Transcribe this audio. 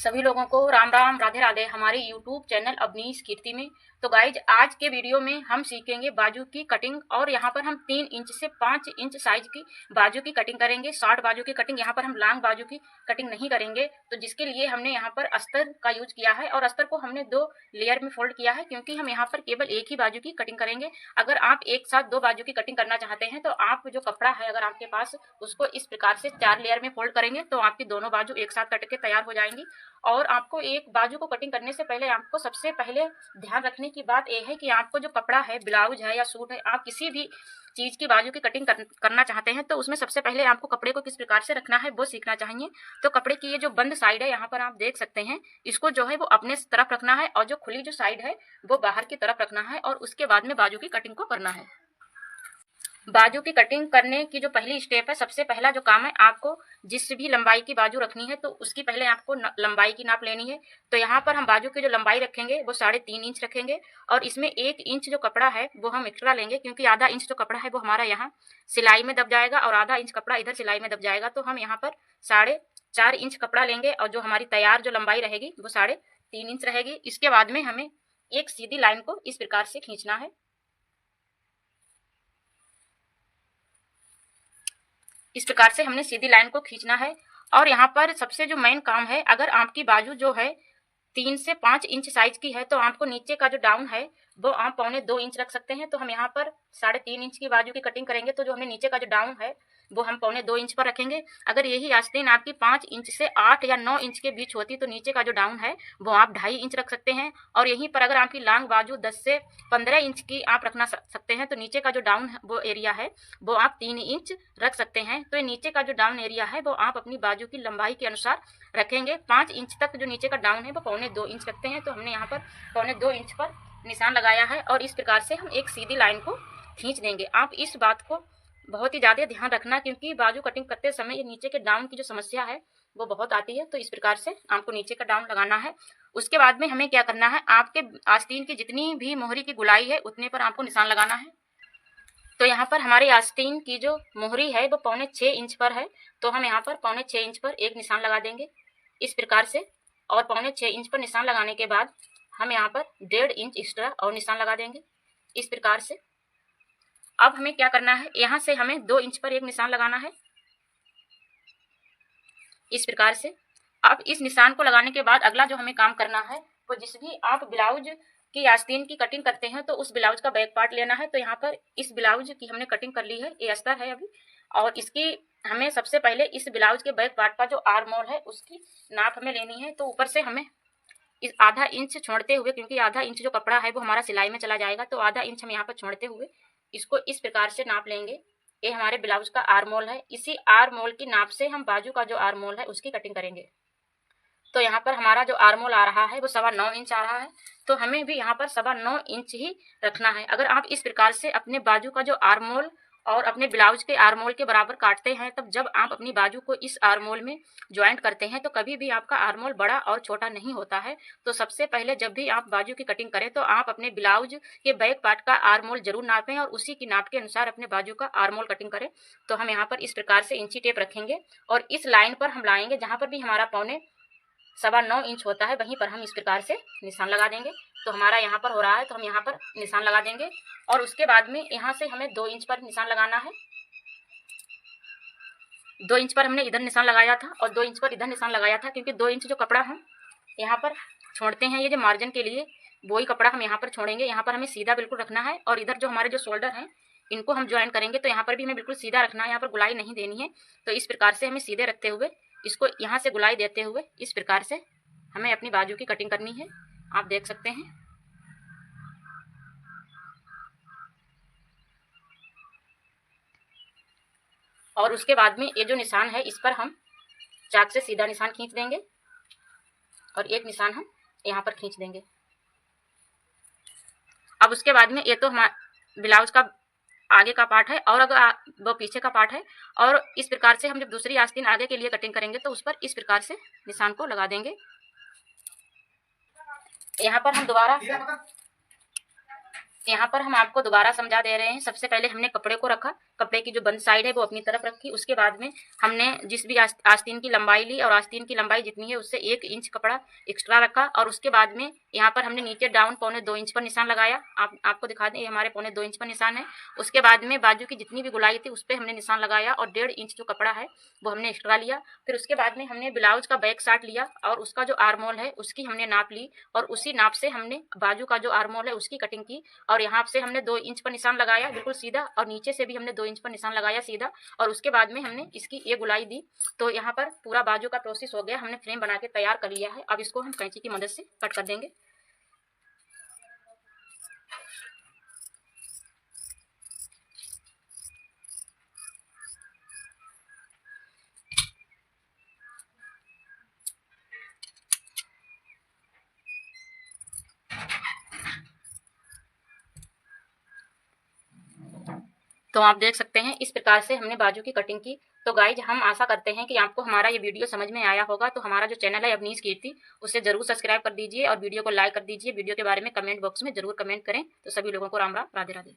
सभी लोगों को राम राम राधे राधे हमारे YouTube चैनल अवनीश कीर्ति में। तो गाइज आज के वीडियो में हम सीखेंगे बाजू की कटिंग और यहाँ पर हम 3 इंच से 5 इंच साइज की बाजू की कटिंग करेंगे। शॉर्ट बाजू की कटिंग, यहाँ पर हम लॉन्ग बाजू की कटिंग नहीं करेंगे। तो जिसके लिए हमने यहाँ पर अस्तर का यूज किया है और अस्तर को हमने 2 लेयर में फोल्ड किया है, क्योंकि हम यहाँ पर केवल एक ही बाजू की कटिंग करेंगे। अगर आप एक साथ 2 बाजू की कटिंग करना चाहते हैं तो आप जो कपड़ा है अगर आपके पास, उसको इस प्रकार से 4 लेयर में फोल्ड करेंगे तो आपकी दोनों बाजू एक साथ कट के तैयार हो जाएंगी। और आपको एक बाजू को कटिंग करने से पहले आपको सबसे पहले ध्यान रखने की बात यह है कि आपको जो कपड़ा है, ब्लाउज है या सूट है, आप किसी भी चीज की बाजू की कटिंग करना चाहते हैं तो उसमें सबसे पहले आपको कपड़े को किस प्रकार से रखना है वो सीखना चाहिए। तो कपड़े की ये जो बंद साइड है, यहाँ पर आप देख सकते हैं, इसको जो है वो अपने तरफ रखना है और जो खुली जो साइड है वो बाहर की तरफ रखना है और उसके बाद में बाजू की कटिंग को करना है। बाजू की कटिंग करने की जो पहली स्टेप है, सबसे पहला जो काम है, आपको जिस भी लंबाई की बाजू रखनी है तो उसकी पहले आपको लंबाई की नाप लेनी है। तो यहाँ पर हम बाजू की जो लंबाई रखेंगे वो 3.5 इंच रखेंगे और इसमें 1 इंच जो कपड़ा है वो हम एक्स्ट्रा लेंगे, क्योंकि आधा इंच जो कपड़ा है वो हमारा यहाँ सिलाई में दब जाएगा और आधा इंच कपड़ा इधर सिलाई में दब जाएगा। तो हम यहाँ पर 4.5 इंच कपड़ा लेंगे और जो हमारी तैयार जो लंबाई रहेगी वो 3.5 इंच रहेगी। इसके बाद में हमें एक सीधी लाइन को इस प्रकार से खींचना है। इस प्रकार से हमने सीधी लाइन को खींचना है। और यहाँ पर सबसे जो मेन काम है, अगर आपकी बाजू जो है 3 से 5 इंच साइज की है तो आपको नीचे का जो डाउन है वो आप 1.25 इंच रख सकते हैं। तो हम यहाँ पर 3.5 इंच की बाजू की कटिंग करेंगे तो जो हमें नीचे का जो डाउन है वो हम 1.25 इंच पर रखेंगे। अगर यही आस्तीन आपकी 5 इंच से 8 या 9 इंच के बीच होती तो नीचे का जो डाउन है वो आप 2.5 इंच रख सकते हैं। और यहीं पर अगर आपकी लॉन्ग बाजू 10 से 15 इंच की आप रखना सकते हैं तो नीचे का जो डाउन वो एरिया है वो आप 3 इंच रख सकते हैं। तो ये नीचे का जो डाउन एरिया है वो आप अपनी बाजू की लंबाई के अनुसार रखेंगे। 5 इंच तक जो नीचे का डाउन है वो 1.25 इंच रखते हैं। तो हमने यहाँ पर 1.25 इंच पर निशान लगाया है और इस प्रकार से हम एक सीधी लाइन को खींच देंगे। आप इस बात को बहुत ही ज़्यादा ध्यान रखना, क्योंकि बाजू कटिंग करते समय ये नीचे के डाउन की जो समस्या है वो बहुत आती है। तो इस प्रकार से आपको नीचे का डाउन लगाना है। उसके बाद में हमें क्या करना है, आपके आस्तीन की जितनी भी मोहरी की गुलाई है उतने पर आपको निशान लगाना है। तो यहाँ पर हमारे आस्तीन की जो मोहरी है वो 6.25 इंच पर है, तो हम यहाँ पर 6.25 इंच पर एक निशान लगा देंगे इस प्रकार से। और 6.25 इंच पर निशान लगाने के बाद हम यहाँ पर 1.5 इंच एक्स्ट्रा और निशान लगा देंगे इस प्रकार से। अब हमें क्या करना है, यहाँ से हमें 2 इंच पर एक निशान लगाना है इस प्रकार से। अब इस निशान को लगाने के बाद अगला जो हमें काम करना है वो, जिस भी आप ब्लाउज की आस्तीन की कटिंग करते हैं तो उस ब्लाउज का बैक पार्ट लेना है। तो यहाँ पर इस ब्लाउज की हमने कटिंग कर ली है, ये अस्तर है अभी, और इसकी हमें सबसे पहले इस ब्लाउज के बैक पार्ट का जो आर्म होल है उसकी नाप हमें लेनी है। तो ऊपर से हमें इस आधा इंच छोड़ते हुए, क्योंकि आधा इंच जो कपड़ा है वो हमारा सिलाई में चला जाएगा, तो आधा इंच हम यहाँ पर छोड़ते हुए इसको इस प्रकार से नाप लेंगे। ये हमारे ब्लाउज का आर्म होल है। इसी आर्म होल की नाप से हम बाजू का जो आर्म होल है उसकी कटिंग करेंगे। तो यहाँ पर हमारा जो आर्म होल आ रहा है वो 9.25 इंच आ रहा है, तो हमें भी यहाँ पर 9.25 इंच ही रखना है। अगर आप इस प्रकार से अपने बाजू का जो आर्म होल और अपने ब्लाउज के आर्म होल के बराबर काटते हैं, तब जब आप अपनी बाजू को इस आर्म होल में ज्वाइंट करते हैं तो कभी भी आपका आर्म होल बड़ा और छोटा नहीं होता है। तो सबसे पहले जब भी आप बाजू की कटिंग करें तो आप अपने ब्लाउज के बैक पार्ट का आर्म होल जरूर नापें और उसी की नाप के अनुसार अपने बाजू का आर्म होल कटिंग करें। तो हम यहाँ पर इस प्रकार से इंची टेप रखेंगे और इस लाइन पर हम लाएंगे जहाँ पर भी हमारा 9.25 इंच होता है, वहीं पर हम इस प्रकार से निशान लगा देंगे। तो हमारा यहाँ पर हो रहा है तो हम यहाँ पर निशान लगा देंगे और उसके बाद में यहाँ से हमें 2 इंच पर निशान लगाना है। 2 इंच पर हमने इधर निशान लगाया था और 2 इंच पर इधर निशान लगाया था, क्योंकि 2 इंच जो कपड़ा हम यहाँ पर छोड़ते हैं, ये जो मार्जिन के लिए वही कपड़ा हम यहाँ पर छोड़ेंगे। यहाँ पर हमें सीधा बिल्कुल रखना है और इधर जो हमारे जो शोल्डर हैं इनको हम ज्वाइन करेंगे, तो यहाँ पर भी हमें बिल्कुल सीधा रखना है, यहाँ पर गुलाई नहीं देनी है। तो इस प्रकार से हमें सीधे रखते हुए इसको यहाँ से गुलाई देते हुए इस प्रकार से हमें अपनी बाजू की कटिंग करनी है, आप देख सकते हैं। और उसके बाद में ये जो निशान है इस पर हम चाक से सीधा निशान खींच देंगे और एक निशान हम यहाँ पर खींच देंगे। अब उसके बाद में ये तो हमारा ब्लाउज का आगे का पार्ट है और अगर वो पीछे का पार्ट है, और इस प्रकार से हम जब दूसरी आस्तीन आगे के लिए कटिंग करेंगे तो उस पर इस प्रकार से निशान को लगा देंगे। यहाँ पर हम आपको दोबारा समझा दे रहे हैं। सबसे पहले हमने कपड़े को रखा, कपड़े की जो बंद साइड है वो अपनी तरफ रखी। उसके बाद में हमने जिस भी आस्तीन की लंबाई ली और आस्तीन की लंबाई जितनी है उससे 1 इंच कपड़ा एक्स्ट्रा रखा। और उसके बाद में यहाँ पर हमने नीचे डाउन 1.25 इंच पर निशान लगाया। आपको दिखा दें, ये हमारे 1.25 इंच पर निशान है। उसके बाद में बाजू की जितनी भी गुलाई थी उस पर हमने निशान लगाया और 1.5 इंच जो कपड़ा है वो हमने एक्स्ट्रा लिया। फिर उसके बाद में हमने ब्लाउज का बैक साइड लिया और उसका जो आर्मोल है उसकी हमने नाप ली और उसी नाप से हमने बाजू का जो आर्मोल है उसकी कटिंग की। और यहाँ से हमने 2 इंच पर निशान लगाया बिल्कुल सीधा, और नीचे से भी हमने 2 इंच पर निशान लगाया सीधा। और उसके बाद में हमने इसकी ये गुलाई दी। तो यहाँ पर पूरा बाजू का प्रोसेस हो गया, हमने फ्रेम बना के तैयार कर लिया है। अब इसको हम कैंची की मदद से कट कर देंगे। तो आप देख सकते हैं इस प्रकार से हमने बाजू की कटिंग की। तो गाइज हम आशा करते हैं कि आपको हमारा ये वीडियो समझ में आया होगा। तो हमारा जो चैनल है अवनीश कीर्ति, उसे जरूर सब्सक्राइब कर दीजिए और वीडियो को लाइक कर दीजिए। वीडियो के बारे में कमेंट बॉक्स में जरूर कमेंट करें। तो सभी लोगों को राम राम, राधे राधे।